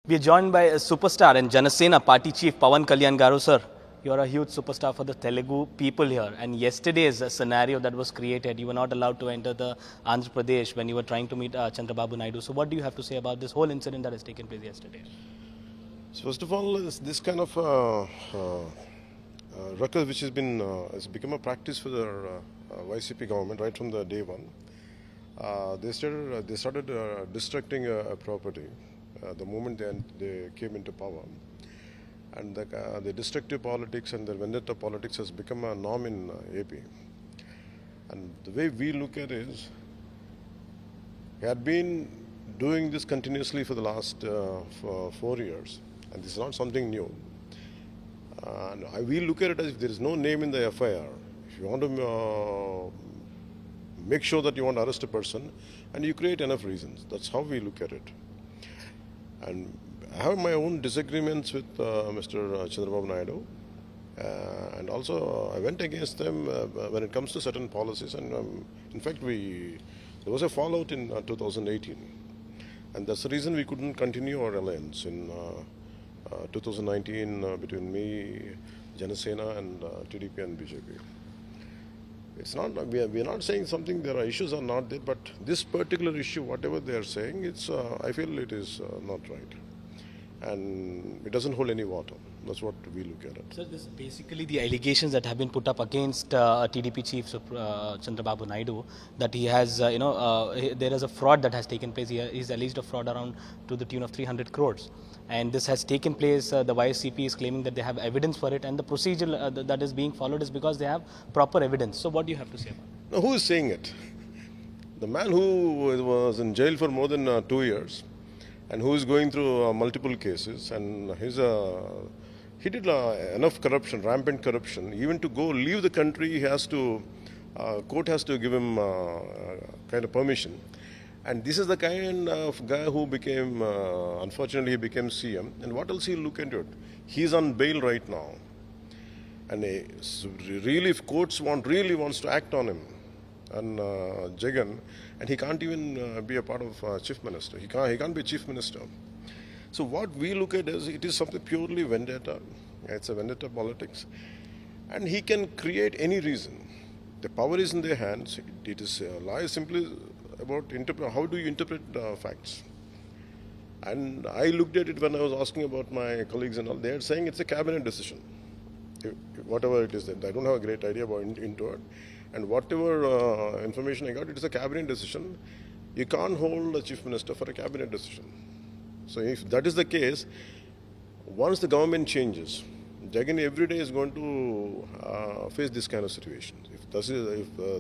We are joined by a superstar and Janasena party chief Pawan Kalyan Garu, sir. You are a huge superstar for the Telugu people here. And yesterday's scenario that was created, you were not allowed to enter the Andhra Pradesh when you were trying to meet Chandrababu Naidu. So what do you have to say about this whole incident that has taken place yesterday? So first of all, this kind of ruckus which has become a practice for the YCP government right from the day one. They started destructing a property the moment they came into power, and the destructive politics and the vendetta politics has become a norm in AP. And the way we look at it is, we had been doing this continuously for the last for 4 years, and this is not something new. We look at it as if there is no name in the FIR. If you want to make sure that you want to arrest a person, and you create enough reasons. That's how we look at it. And I have my own disagreements with Mr. Chandrababu Naidu, and also I went against them when it comes to certain policies. And in fact, there was a fallout in 2018, and that's the reason we couldn't continue our alliance in 2019 between me, Janasena, and TDP and BJP. It's not, we are not saying something, there are issues are not there, but this particular issue, whatever they are saying, it's, I feel it is not right. And it doesn't hold any water. That's what we look at it. Sir, this is basically the allegations that have been put up against TDP chief Chandrababu Naidu, that he has, there is a fraud that has taken place. He's alleged a fraud around to the tune of 300 crores. And this has taken place, the YSCP is claiming that they have evidence for it, and the procedure that is being followed is because they have proper evidence. So what do you have to say about it? Now, who is saying it? The man who was in jail for more than 2 years, and who is going through multiple cases, and he did enough corruption, rampant corruption. Even to go leave the country, he has to, court has to give him kind of permission. And this is the kind of guy who became, unfortunately, he became CM. And what else he'll look into it? He's on bail right now. And really, if courts really wants to act on him, and Jagan, and he can't even be a part of chief minister. He can't be chief minister. So what we look at is, it is something purely vendetta. It's a vendetta politics. And he can create any reason. The power is in their hands. It is lies simply about how do you interpret facts. And I looked at it when I was asking about my colleagues and all. They are saying it's a cabinet decision. Whatever it is, I don't have a great idea about into it. And whatever information I got, it is a cabinet decision. You can't hold a chief minister for a cabinet decision. So if that is the case, once the government changes, Jagan every day is going to face this kind of situation. If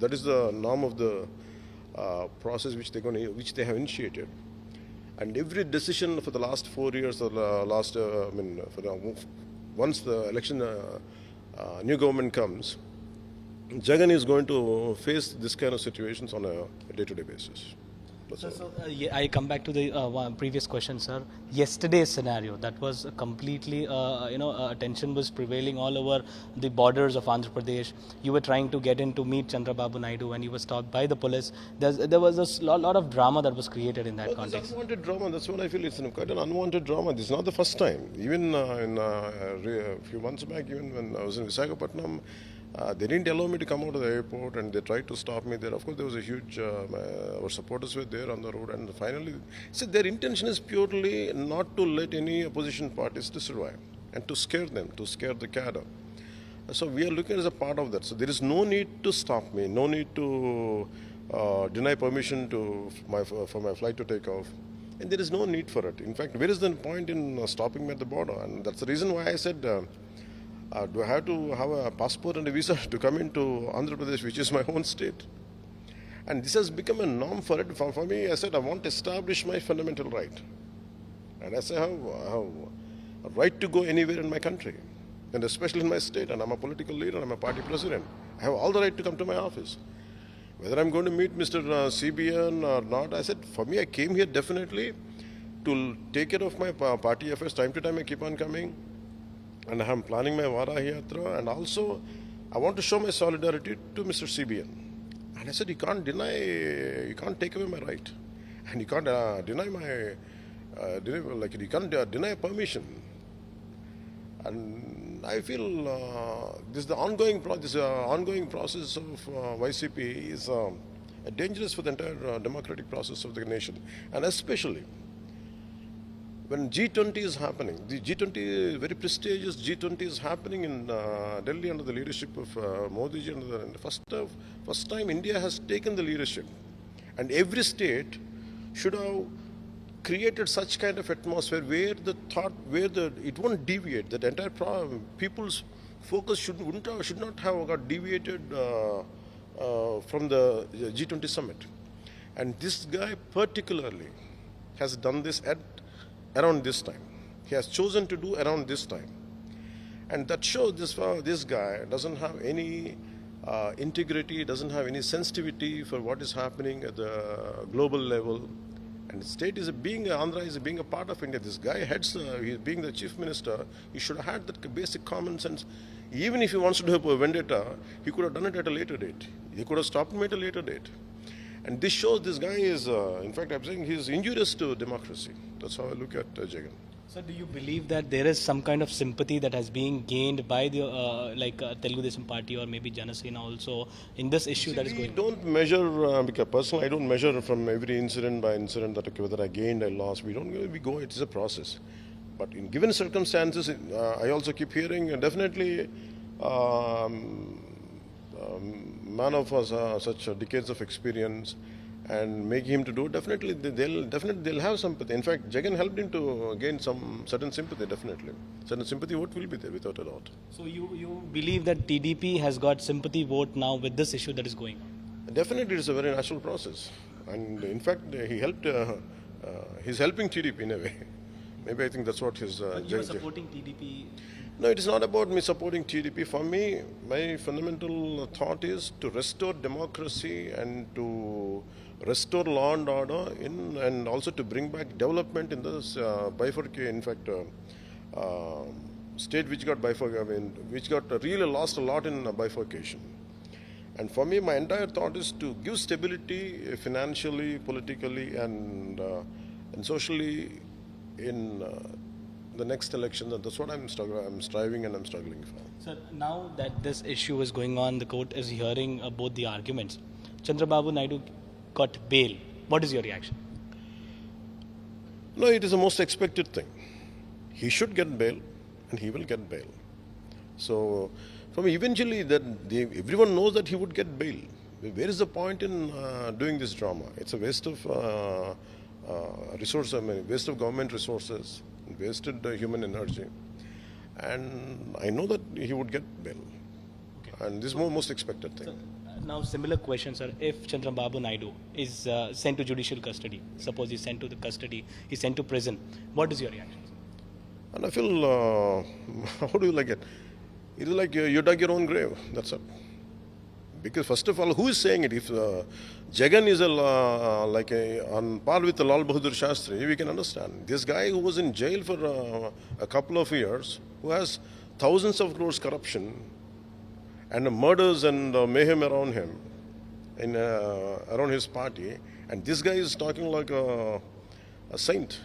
that is the norm of the process which they have initiated, and every decision for the last 4 years or once the election new government comes, Jagan is going to face this kind of situations on a day-to-day basis. I come back to the previous question, sir. Yesterday's scenario, that was completely, attention was prevailing all over the borders of Andhra Pradesh. You were trying to get in to meet Chandrababu Naidu and you were stopped by the police. There was a lot of drama that was created in that context. It's unwanted drama. That's what I feel. It's quite an unwanted drama. This is not the first time. Even a few months back, even when I was in Visakhapatnam, they didn't allow me to come out of the airport, and they tried to stop me there. Of course, there was a huge, our supporters were there on the road, and finally, their intention is purely not to let any opposition parties to survive, and to scare them, to scare the cadre. So we are looking as a part of that. So there is no need to stop me, no need to deny permission for my flight to take off. And there is no need for it. In fact, where is the point in stopping me at the border? And that's the reason why I said, do I have to have a passport and a visa to come into Andhra Pradesh, which is my own state? And this has become a norm for it. For me, I said, I want to establish my fundamental right. And I say, I have a right to go anywhere in my country, and especially in my state. And I'm a political leader, I'm a party president. I have all the right to come to my office. Whether I'm going to meet Mr. CBN or not, I said, for me, I came here definitely to take care of my party affairs. Time to time, I keep on coming. And I'm planning my Varahi Yatra, and also I want to show my solidarity to Mr. CBN. And I said, you can't take away my right, and you can't deny my like you can't deny permission. And I feel this the ongoing ongoing process of YCP is dangerous for the entire democratic process of the nation, and especially when G20 is happening. The G20, very prestigious G20 is happening in Delhi under the leadership of Modi ji. And the first time India has taken the leadership, and every state should have created such kind of atmosphere where it won't deviate. That entire people's focus should not have got deviated from the G20 summit. And this guy particularly has done this at around this time. He has chosen to do around this time, and that shows this guy doesn't have any integrity, doesn't have any sensitivity for what is happening at the global level. And the state Andhra is being a part of India. This guy he's being the chief minister. He should have had that basic common sense. Even if he wants to do a vendetta, he could have done it at a later date. He could have stopped him at a later date. And this shows this guy is, in fact, I'm saying he's injurious to democracy. That's how I look at Jagan. So do you believe that there is some kind of sympathy that has been gained by the Telugu Desam party or maybe Janasena also in this issue that is going on? We don't measure, because personally I don't measure from every incident by incident that okay, whether I gained, I lost. We go, it is a process. But in given circumstances, I also keep hearing definitely man of such decades of experience, and making him to do, definitely they'll have sympathy. In fact, Jagan helped him to gain some certain sympathy, definitely. Certain sympathy vote will be there without a doubt. So you believe that TDP has got sympathy vote now with this issue that is going on? Definitely, it's a very natural process. And in fact, he helped, he's helping TDP in a way. Maybe I think that's what his... But you are supporting TDP? No, it is not about me supporting TDP. For me, my fundamental thought is to restore democracy and to restore law and order and also to bring back development in this bifurcation. In fact, state which got bifurcated, which got really lost a lot in bifurcation. And for me, my entire thought is to give stability financially, politically, and socially in the next election. That's what I'm striving and I'm struggling for. So now that this issue is going on, the court is hearing both the arguments. Chandrababu Naidu got bail. What is your reaction? No, it is the most expected thing. He should get bail, and he will get bail. So, for me, eventually, everyone knows that he would get bail. Where is the point in doing this drama? It's a waste of resources, waste of government resources, wasted human energy. And I know that he would get bail. Okay. And this is the most expected thing. So, now, similar question, sir. If Chandrababu Naidu is sent to judicial custody, suppose he's sent to the custody, he's sent to prison, what is your reaction? And I feel, how do you like it? It is like you dug your own grave. That's it. Because first of all, who is saying it? If Jagan is on par with Lal Bahadur Shastri, we can understand. This guy who was in jail for a couple of years, who has thousands of crores corruption and murders and mayhem around him, around his party, and this guy is talking like a saint,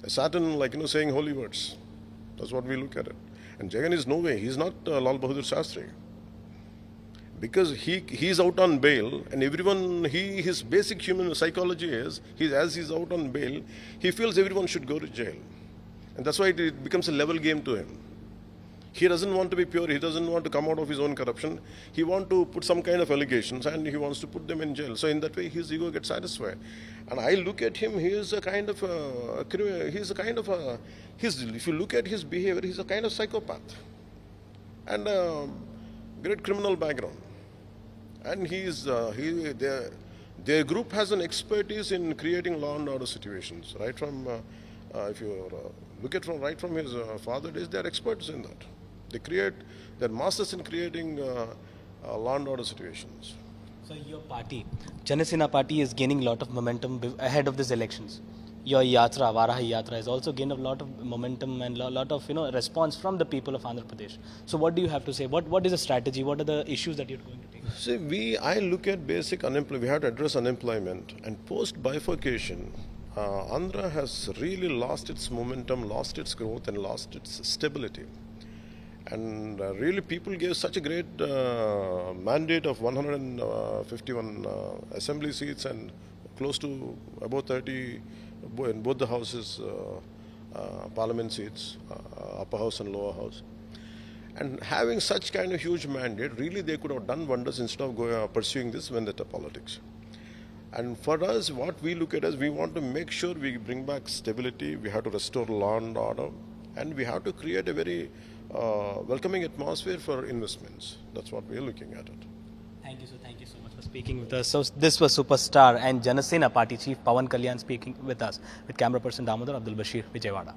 a Satan, saying holy words. That's what we look at it. And Jagan is no way. He's not Lal Bahadur Shastri. Because he's out on bail, and everyone, his basic human psychology is, as he's out on bail, he feels everyone should go to jail. And that's why it becomes a level game to him. He doesn't want to be pure, he doesn't want to come out of his own corruption. He wants to put some kind of allegations and he wants to put them in jail. So in that way, his ego gets satisfied. And I look at him, he is a kind of if you look at his behavior, he's a kind of psychopath. And great criminal background. And their group has an expertise in creating law and order situations. Right from, if you look at right from his father days, they are experts in that. They're masters in creating law and order situations. So your party, Janasena party, is gaining a lot of momentum ahead of these elections. Your Yatra, Varahi Yatra, has also gained a lot of momentum and a lot of response from the people of Andhra Pradesh. So what do you have to say? What is the strategy? What are the issues that you're going to take? See, I look at basic unemployment. We have to address unemployment, and post bifurcation, Andhra has really lost its momentum, lost its growth, and lost its stability. And really, people gave such a great mandate of 151 assembly seats and close to about 30 in both the houses, parliament seats, upper house and lower house. And having such kind of huge mandate, really they could have done wonders instead of pursuing this vendetta politics. And for us, what we look at is we want to make sure we bring back stability, we have to restore law and order, and we have to create a very welcoming atmosphere for investments. That's what we are looking at it. Thank you, sir. Thank you so much for speaking with us. So this was Superstar and Janasena Party Chief Pawan Kalyan speaking with us, with camera person Damodar Abdul Bashir, Vijayawada.